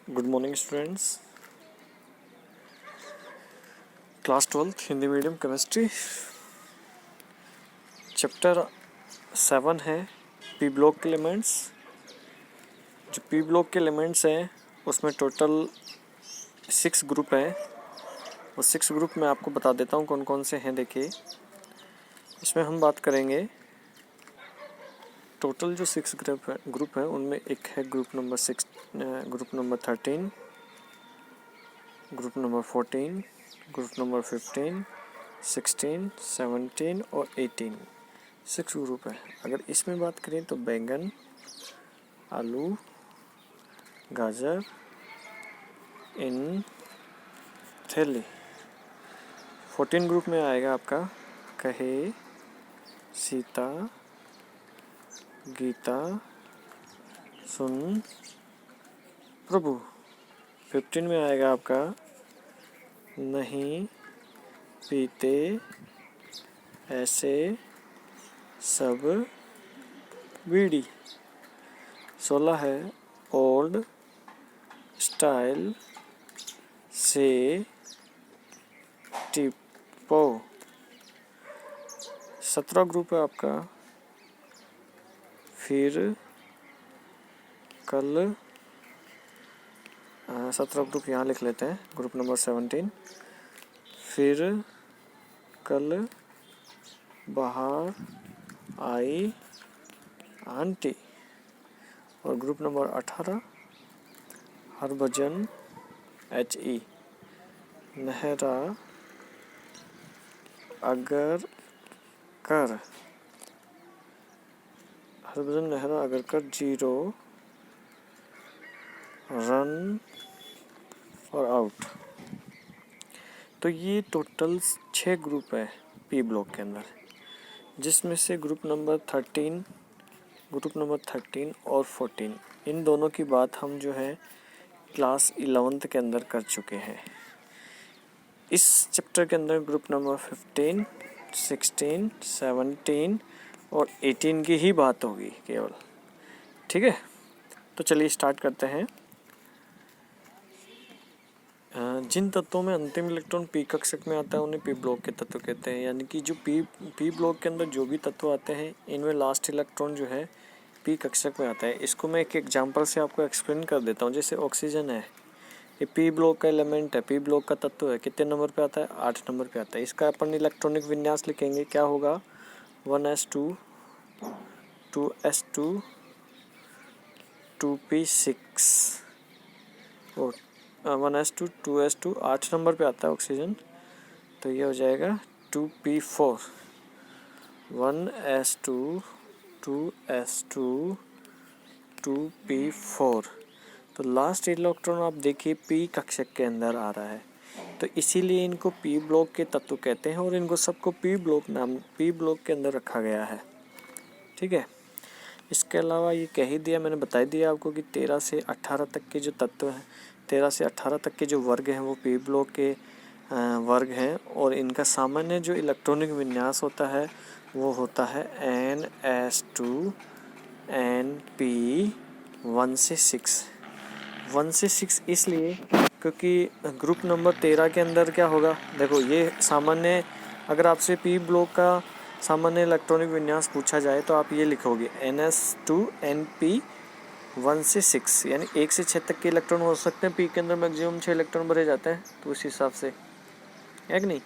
Good morning students. Class 12 Hindi medium chemistry, chapter 7 है P block के elements. जो P block के एलिमेंट्स हैं उसमें टोटल 6 ग्रुप हैं। वो 6 ग्रुप मैं आपको बता देता हूँ कौन कौन से हैं। देखिए, इसमें हम बात करेंगे टोटल जो 6 ग्रुप हैं उनमें एक है group number 6, group number 13, group number 14, group number 15, 16, 17 और 18। 6 ग्रुप है। अगर इसमें बात करें तो बैंगन, आलू, गाजर, इन थैली। 14 ग्रुप में आएगा आपका कहे, सीता, गीता, सुन, प्रभु। 15 में आएगा आपका नहीं, पीते, ऐसे, सब, बीड़ी। 16 है ओल्ड, स्टाइल, से, टिपो। 17 ग्रुप है आपका फिर, कल। 17 ग्रुप यहाँ लिख लेते हैं। ग्रुप नंबर 17 फिर, कल, बाहर, आई, आंटी। और ग्रुप नंबर 18 हरभजन, HE, नहरा, अगर, कर। हरभजन, नहरा, अगर, कर, जीरो, रन और आउट। तो ये टोटल 6 ग्रुप है पी ब्लॉक के अंदर, जिसमें से ग्रुप नंबर 13 और 14 इन दोनों की बात हम जो है क्लास 11th के अंदर कर चुके हैं। इस चैप्टर के अंदर ग्रुप नंबर 15, 16, 17 और 18 की ही बात होगी केवल। ठीक है, तो चलिए स्टार्ट करते हैं। जिन तत्वों में अंतिम इलेक्ट्रॉन पी कक्षक में आता है उन्हें पी ब्लॉक के तत्व कहते हैं। यानी कि जो पी ब्लॉक के अंदर जो भी तत्व आते हैं इनमें लास्ट इलेक्ट्रॉन जो है पी कक्षक में आता है। इसको मैं एक एग्जांपल से आपको एक्सप्लेन कर देता हूँ। जैसे ऑक्सीजन है, ये पी ब्लॉक का एलिमेंट है, पी ब्लॉक का तत्व है। कितने नंबर पे आता है? 8 नंबर पे आता है। इसका अपन इलेक्ट्रॉनिक विन्यास लिखेंगे, क्या होगा? 1s2, 2s2, 2p6 और 1s2, 2s2 8 नंबर पे आता है ऑक्सीजन, तो ये हो जाएगा 2p4। 1s2, 2s2, 2p4। तो लास्ट इलेक्ट्रॉन आप देखिए पी कक्षक के अंदर आ रहा है, तो इसीलिए इनको पी ब्लॉक के तत्व कहते हैं और इनको सबको पी ब्लॉक के अंदर रखा गया है। ठीक है, इसके अलावा ये कह ही दिया, मैंने बता दिया आपको कि 13 से 18 तक के जो तत्व हैं, 13 से 18 तक के जो वर्ग हैं वो पी ब्लॉक के वर्ग हैं और इनका सामान्य जो इलेक्ट्रॉनिक विन्यास होता है वो होता है NS2 NP 1 से 6। 1 से 6 इसलिए क्योंकि ग्रुप नंबर 13 के अंदर क्या होगा, देखो ये सामान्य, अगर आपसे पी ब्लॉक का सामान्य इलेक्ट्रॉनिक विन्यास पूछा जाए तो आप ये लिखोगे NS2 NP 1 से 6, यानी 1 से 6 तक के इलेक्ट्रॉन हो सकते हैं। पी के अंदर मैक्सिमम 6 इलेक्ट्रॉन भरे जाते हैं, तो उस हिसाब से है कि नहीं।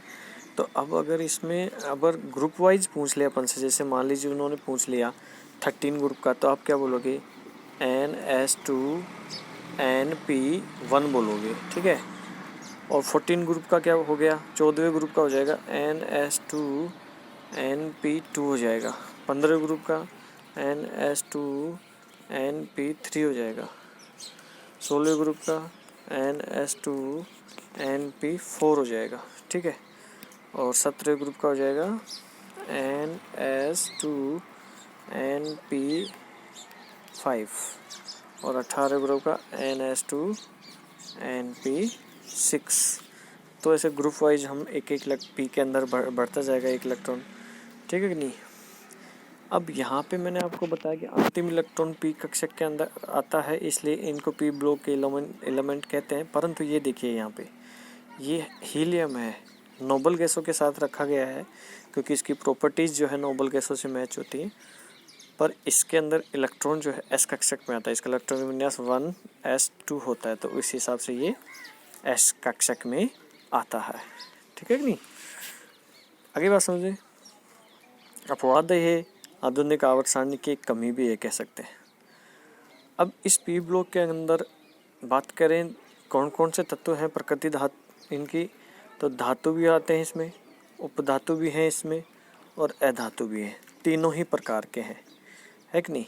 तो अब अगर इसमें अगर ग्रुप वाइज पूछ लिया अपन से, जैसे मान लीजिए उन्होंने पूछ लिया 13 ग्रुप का, तो आप क्या बोलोगे? NS2 NP1 बोलोगे। ठीक है, और 14 ग्रुप का क्या हो गया? 14वें ग्रुप का हो जाएगा NS2 NP2 हो जाएगा। 15 ग्रुप का NS2 NP3 हो जाएगा। 16 ग्रुप का NS2 NP4 हो जाएगा। ठीक है, और 17 ग्रुप का हो जाएगा NS2 NP5 और 18 ग्रुप का NS2 NP6। तो ऐसे ग्रुप वाइज हम एक एक पी के अंदर बढ़ता जाएगा एक इलेक्ट्रॉन। ठीक है कि नहीं। अब यहाँ पे मैंने आपको बताया कि अंतिम इलेक्ट्रॉन पी कक्षक के अंदर आता है, इसलिए इनको पी ब्लॉक के एलिमेंट कहते हैं। परंतु ये देखिए यहाँ पे ये हीलियम है, नोबल गैसों के साथ रखा गया है क्योंकि इसकी प्रॉपर्टीज़ जो है नोबल गैसों से मैच होती है। पर इसके अंदर इलेक्ट्रॉन जो है एस कक्षक में आता है, इसका इलेक्ट्रॉन विन्यास 1s2 होता है, तो इस हिसाब से ये एस कक्षक में आता है। ठीक है कि नहीं? आगे बात समझे। अपवाद है आधुनिक आवर्त सारणी की एक कमी भी है कह सकते हैं। अब इस पी ब्लॉक के अंदर बात करें कौन कौन से तत्व हैं प्रकृति धातु इनकी, तो धातु भी आते हैं इसमें, उपधातु भी हैं इसमें और अधातु भी हैं। तीनों ही प्रकार के हैं, है कि नहीं?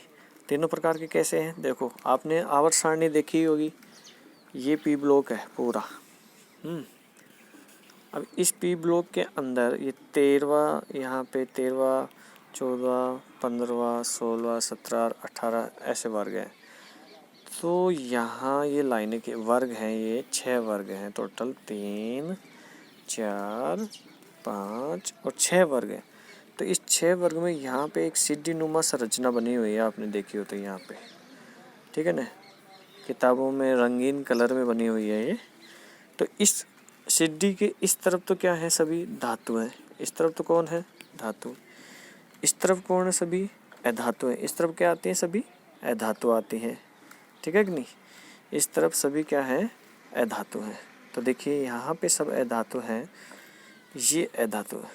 तीनों प्रकार के कैसे हैं देखो, आपने आवर्त सारणी देखी होगी, ये पी ब्लॉक है पूरा। अब इस पी ब्लॉक के अंदर ये 13वां, यहाँ पे 13वां, 14वां, 15वां, 16वां, 17, 18 ऐसे वर्ग हैं। तो यहाँ ये लाइनें के वर्ग हैं, ये 6 वर्ग हैं टोटल, 3, 4, 5 और 6 वर्ग हैं। तो इस 6 वर्ग में यहाँ पे एक सीढ़ी नुमा संरचना बनी हुई है, आपने देखी हो तो यहाँ पे, ठीक है ना, किताबों में रंगीन कलर में बनी हुई है ये। तो इस सीढ़ी के इस तरफ तो क्या है, सभी धातु हैं। इस तरफ तो कौन है, धातु। इस तरफ कौन है, सभी अधातु हैं। इस तरफ क्या आती हैं, सभी अधातु आती हैं। ठीक है कि नहीं? इस तरफ सभी क्या है, अधातु हैं। तो देखिए यहाँ पे सब अधातु हैं, ये अधातु है,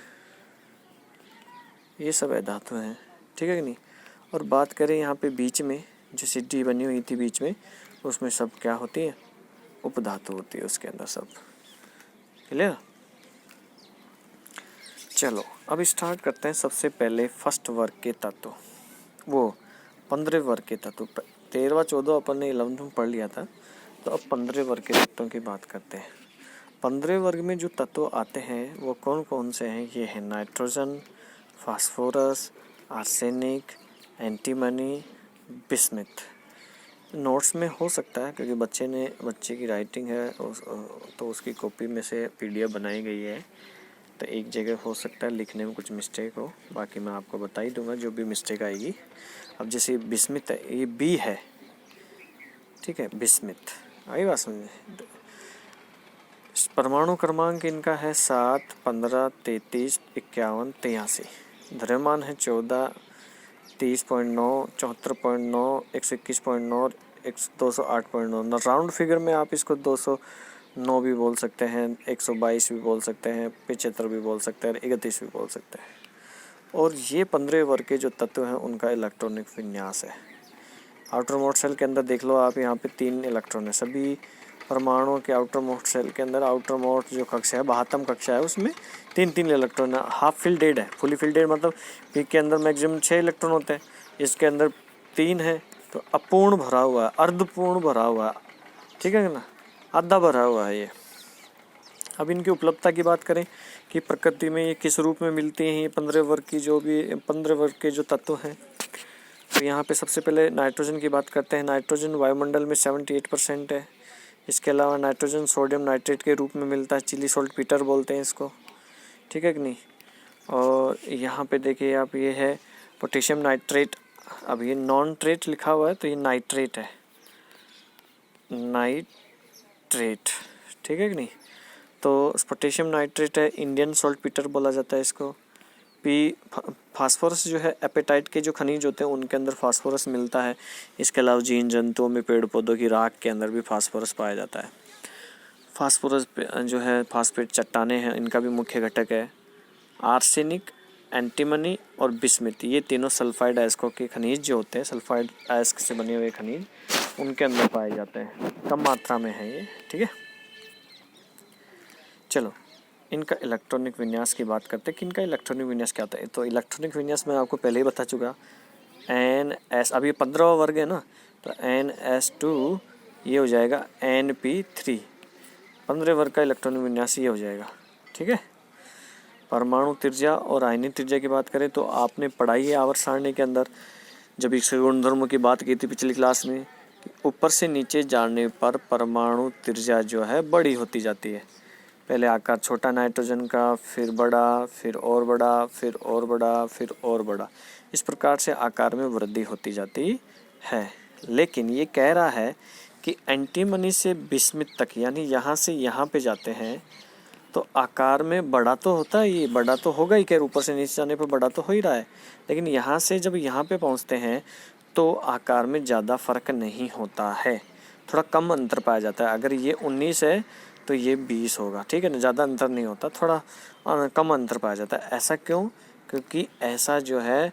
ये सब अधातु हैं। ठीक है कि नहीं? और बात करें यहाँ पे बीच में जो सीढ़ी बनी हुई थी बीच में, उसमें सब क्या होती है, उपधातु होती है उसके अंदर सब। क्लियर? चलो अब स्टार्ट करते हैं। सबसे पहले फर्स्ट वर्ग के तत्व, वो 15 वर्ग के तत्व। 13वां 14 अपन ने 11th में पढ़ लिया था, तो अब 15 वर्ग के तत्वों की बात करते हैं। 15 वर्ग में जो तत्व आते हैं वो कौन कौन से हैं, ये है nitrogen, phosphorus, arsenic, antimony, bismuth. Notes में हो सकता है क्योंकि बच्चे की राइटिंग है तो उसकी कॉपी में से PDF बनाई गई है, तो एक जगह हो सकता है लिखने में कुछ मिस्टेक हो, बाकी मैं आपको बता ही दूंगा जो भी मिस्टेक आएगी। अब जैसे बिस्मिथ है, ये बी है, ठीक है, बिस्मिथ। आई बात समझे? परमाणु क्रमांक इनका है 7, 15, 33, 51, 83। द्रव्यमान है 14, 30.9, 74.9, 121.9, 208.9। राउंड फिगर में आप इसको 209 भी बोल सकते हैं, 122 भी बोल सकते हैं, 75 भी बोल सकते हैं, 31 भी बोल सकते हैं। और ये 15 वर्ग के जो तत्व हैं उनका इलेक्ट्रॉनिक विन्यास है। आउटर मोस्ट शेल के अंदर देख लो आप, यहाँ पे 3 इलेक्ट्रॉन है। सभी परमाणुओं के आउटर मोस्ट शेल के अंदर, आउटर मोस्ट जो कक्षा है, 72 कक्षा है, उसमें 3 इलेक्ट्रॉन है। हाफ फिल्डेड है, फुली फिल्डेड मतलब पी के अंदर मैक्सिमम 6 इलेक्ट्रॉन होते हैं, इसके अंदर 3 है, तो अपूर्ण भरा हुआ है, अर्धपूर्ण भरा हुआ है। ठीक है ना, आधा भरा हुआ है ये। अब इनकी उपलब्धता की बात करें कि प्रकृति में ये किस रूप में मिलती हैं, ये 15 वर्ग की जो भी 15 वर्ग के जो तत्व हैं। तो यहाँ पे सबसे पहले नाइट्रोजन की बात करते हैं। नाइट्रोजन वायुमंडल में 78% है। इसके अलावा नाइट्रोजन सोडियम नाइट्रेट के रूप में मिलता है, चिली सॉल्ट पीटर बोलते हैं इसको। ठीक है कि नहीं? और यहाँ पे देखिए आप, ये है पोटेशियम नाइट्रेट। अब ये नॉन ट्रेट लिखा हुआ है तो ये नाइट्रेट है, नाइट्रेट। ठीक है कि नहीं? तो पोटेशियम नाइट्रेट है, इंडियन सॉल्ट पीटर बोला जाता है इसको। फास्फोरस जो है, एपेटाइट के जो खनिज होते हैं उनके अंदर फास्फोरस मिलता है। इसके अलावा जीव जंतुओं में, पेड़ पौधों की राख के अंदर भी फास्फोरस पाया जाता है। फास्फोरस जो है, फास्फेट चट्टानें हैं, इनका भी मुख्य घटक है। आर्सेनिक, एंटीमनी और बिस्मिथ, ये तीनों सल्फाइड अयस्कों के खनिज जो होते हैं, सल्फाइड अयस्क से बने हुए खनिज उनके अंदर पाए जाते हैं, कम मात्रा में है ये। ठीक है, चलो इनका इलेक्ट्रॉनिक विन्यास की बात करते हैं कि इनका इलेक्ट्रॉनिक विन्यास क्या होता है। तो इलेक्ट्रॉनिक विन्यास मैं आपको पहले ही बता चुका, NS। अब ये 15वां वर्ग है ना, तो NS2 ये हो जाएगा NP3। 15 वर्ग का इलेक्ट्रॉनिक विन्यास ये हो जाएगा। ठीक है, परमाणु त्रिज्या और आयनिक त्रिज्या की बात करें तो आपने पढ़ाई है आवर्त सारणी के अंदर, जब इसके गुणधर्मों की बात की थी पिछली क्लास में, ऊपर से नीचे जाने पर परमाणु त्रिज्या जो है बड़ी होती जाती है। पहले आकार छोटा नाइट्रोजन का, फिर बड़ा, फिर और बड़ा, फिर और बड़ा, फिर और बड़ा। इस प्रकार से आकार में वृद्धि होती जाती है। लेकिन ये कह रहा है कि एंटीमनी से बिस्मित तक, यानी यहाँ से यहाँ पे जाते हैं तो आकार में बड़ा तो होता है, ये बड़ा तो होगा ही, खैर ऊपर से नीचे जाने पर बड़ा तो हो ही रहा है, लेकिन यहाँ से जब यहाँ पे पहुँचते हैं तो आकार में ज़्यादा फर्क नहीं होता है, थोड़ा कम अंतर पाया जाता है। अगर ये 19 है तो ये 20 होगा, ठीक है ना, ज़्यादा अंतर नहीं होता, थोड़ा कम अंतर पाया जाता है। ऐसा क्यों? क्योंकि ऐसा जो है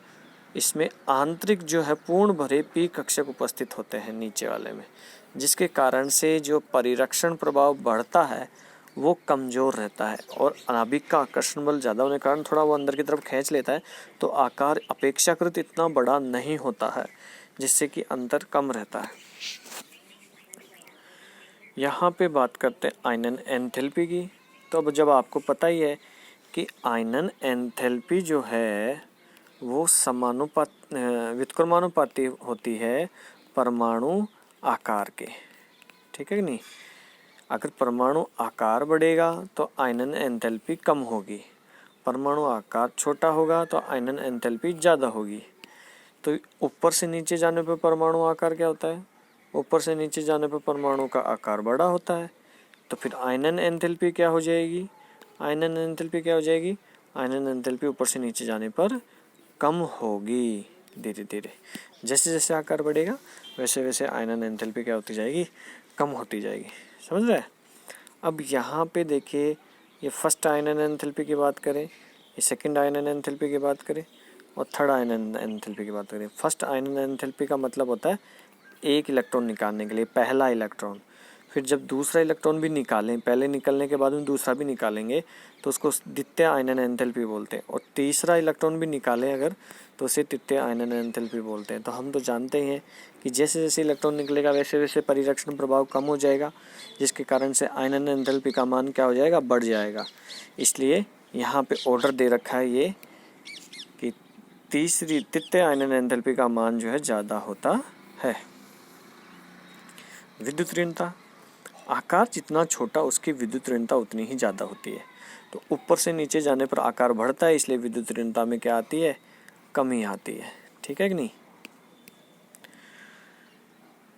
इसमें आंतरिक जो है पूर्ण भरे पी कक्षक उपस्थित होते हैं नीचे वाले में, जिसके कारण से जो परिरक्षण प्रभाव बढ़ता है वो कमज़ोर रहता है और नाभिक का आकर्षण बल ज़्यादा होने के कारण थोड़ा वो अंदर की तरफ खींच लेता है, तो आकार अपेक्षाकृत इतना बड़ा नहीं होता है, जिससे कि अंतर कम रहता है। यहाँ पे बात करते हैं आयनन एंथैल्पी की। तो अब जब आपको पता ही है कि आयनन एंथैल्पी जो है वो व्युत्क्रमानुपाती होती है परमाणु आकार के, ठीक है कि नहीं। अगर परमाणु आकार बढ़ेगा तो आयनन एंथैल्पी कम होगी, परमाणु आकार छोटा होगा तो आयनन एंथैल्पी ज़्यादा होगी। तो ऊपर से नीचे जाने पर परमाणु आकार क्या होता है? ऊपर से नीचे जाने पर परमाणु का आकार बड़ा होता है, तो फिर आयनन एंथैल्पी क्या हो जाएगी? आयनन एंथैल्पी क्या हो जाएगी? आयनन एंथैल्पी ऊपर से नीचे जाने पर कम होगी धीरे धीरे। जैसे जैसे आकार बढ़ेगा वैसे वैसे आयनन एंथैल्पी क्या होती जाएगी? कम होती जाएगी। समझ रहे हैं? अब यहाँ पे देखिए, ये फर्स्ट आयनन एंथैल्पी की बात करें, ये सेकंड आयनन एंथैल्पी की बात करें और थर्ड आयनन एंथैल्पी की बात करें। फर्स्ट आयनन एंथैल्पी का मतलब होता है एक इलेक्ट्रॉन निकालने के लिए, पहला इलेक्ट्रॉन। फिर जब दूसरा इलेक्ट्रॉन भी निकालें, पहले निकलने के बाद में दूसरा भी निकालेंगे तो उसको द्वितीय आयनन एंथैल्पी बोलते हैं। और तीसरा इलेक्ट्रॉन भी निकालें अगर, तो उसे तृतीय आयनन एंथैल्पी बोलते हैं। तो हम तो जानते ही हैं कि जैसे जैसे इलेक्ट्रॉन निकलेगा वैसे वैसे परिरक्षण प्रभाव कम हो जाएगा, जिसके कारण से आयनन एंथैल्पी का मान क्या हो जाएगा? बढ़ जाएगा। इसलिए यहाँ पे ऑर्डर दे रखा है ये कि तृतीय आयनन एंथैल्पी का मान जो है ज़्यादा होता है। विद्युत ऋणता, आकार जितना छोटा उसकी विद्युत ऋणता उतनी ही ज़्यादा होती है। तो ऊपर से नीचे जाने पर आकार बढ़ता है, इसलिए विद्युत ऋणता में क्या आती है? कमी आती है, ठीक है कि नहीं।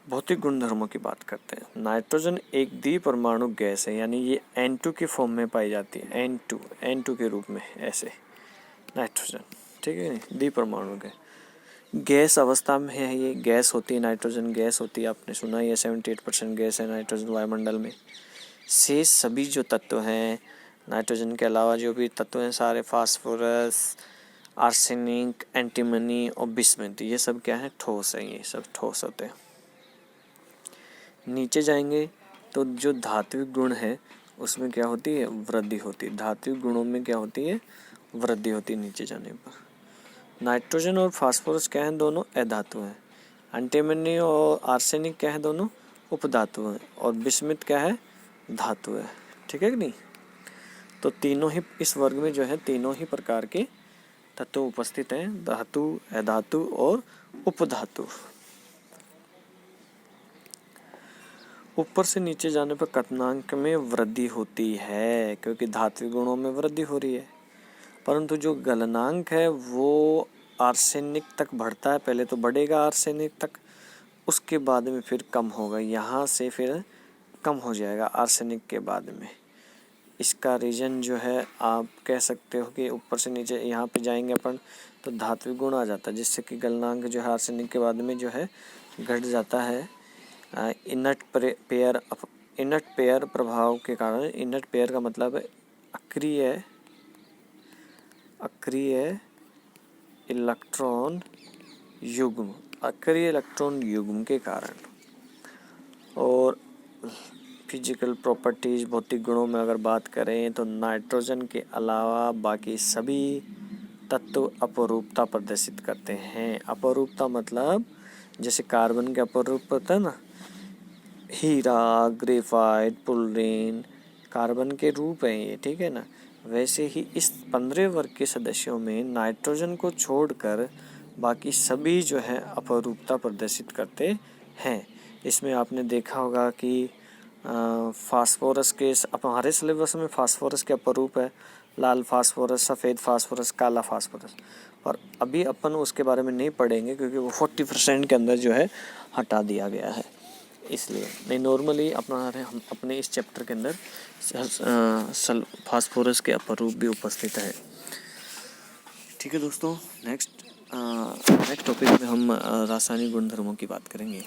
भौतिक गुणधर्मों की बात करते हैं। नाइट्रोजन एक द्विपरमाणु गैस है, यानी ये N2 के फॉर्म में पाई जाती है, N2 के रूप में, ऐसे नाइट्रोजन, ठीक है नहीं, द्विपरमाणु के गैस अवस्था में है। ये गैस होती है, नाइट्रोजन गैस होती है, आपने सुना ही है 78% गैस है नाइट्रोजन वायुमंडल में। शेष सभी जो तत्व हैं नाइट्रोजन के अलावा, जो भी तत्व हैं सारे, फास्फोरस, आर्सेनिक, एंटीमनी और बिस्मथ, ये सब क्या है? ठोस है, ये सब ठोस होते हैं। नीचे जाएंगे तो जो धात्विक गुण है उसमें क्या होती है? वृद्धि होती है। धात्विक गुणों में क्या होती है? वृद्धि होती है नीचे जाने पर। नाइट्रोजन और फास्फोरस क्या हैं? दोनों अधातु हैं। एंटीमनी और आर्सेनिक क्या है? दोनों उपधातु हैं। और बिस्मथ क्या है? धातु है, ठीक है कि नहीं। तो तीनों ही इस वर्ग में जो है तीनों ही प्रकार के तत्व उपस्थित हैं, धातु, अधातु और उपधातु। ऊपर से नीचे जाने पर कथनांक में वृद्धि होती है, क्योंकि धात्विक गुणों में वृद्धि हो रही है, परंतु जो गलनांक है वो आर्सेनिक तक बढ़ता है। पहले तो बढ़ेगा आर्सेनिक तक, उसके बाद में फिर कम होगा, यहाँ से फिर कम हो जाएगा आर्सेनिक के बाद में। इसका रीजन जो है आप कह सकते हो कि ऊपर से नीचे यहाँ पे जाएंगे अपन तो धात्विक गुण आ जाता है, जिससे कि गलनांक जो है आर्सेनिक के बाद में जो है घट जाता है। इनट पेयर प्रभाव के कारण, इनट पेयर का मतलब है अक्रिय इलेक्ट्रॉन युग्म के कारण। और फिजिकल प्रॉपर्टीज, भौतिक गुणों में अगर बात करें तो नाइट्रोजन के अलावा बाकी सभी तत्व अपरूपता प्रदर्शित करते हैं। अपरूपता मतलब जैसे कार्बन के अपरूप होता है ना, हीरा, ग्रेफाइट, पुल्रेन, कार्बन के रूप हैं ये, ठीक है ना। वैसे ही इस 15 वर्ग के सदस्यों में नाइट्रोजन को छोड़कर बाकी सभी जो है अपरूपता प्रदर्शित करते हैं। इसमें आपने देखा होगा कि फास्फोरस के, हमारे सिलेबस में फास्फोरस के अपरूप है लाल फास्फोरस, सफ़ेद फास्फोरस, काला फास्फोरस। और अभी अपन उसके बारे में नहीं पढ़ेंगे क्योंकि वो 40% के अंदर जो है हटा दिया गया है, इसलिए नहीं। नॉर्मली हम अपने इस चैप्टर के अंदर फास्फोरस के अपरूप भी उपस्थित है। ठीक है दोस्तों, नेक्स्ट टॉपिक में हम रासायनिक गुणधर्मों की बात करेंगे।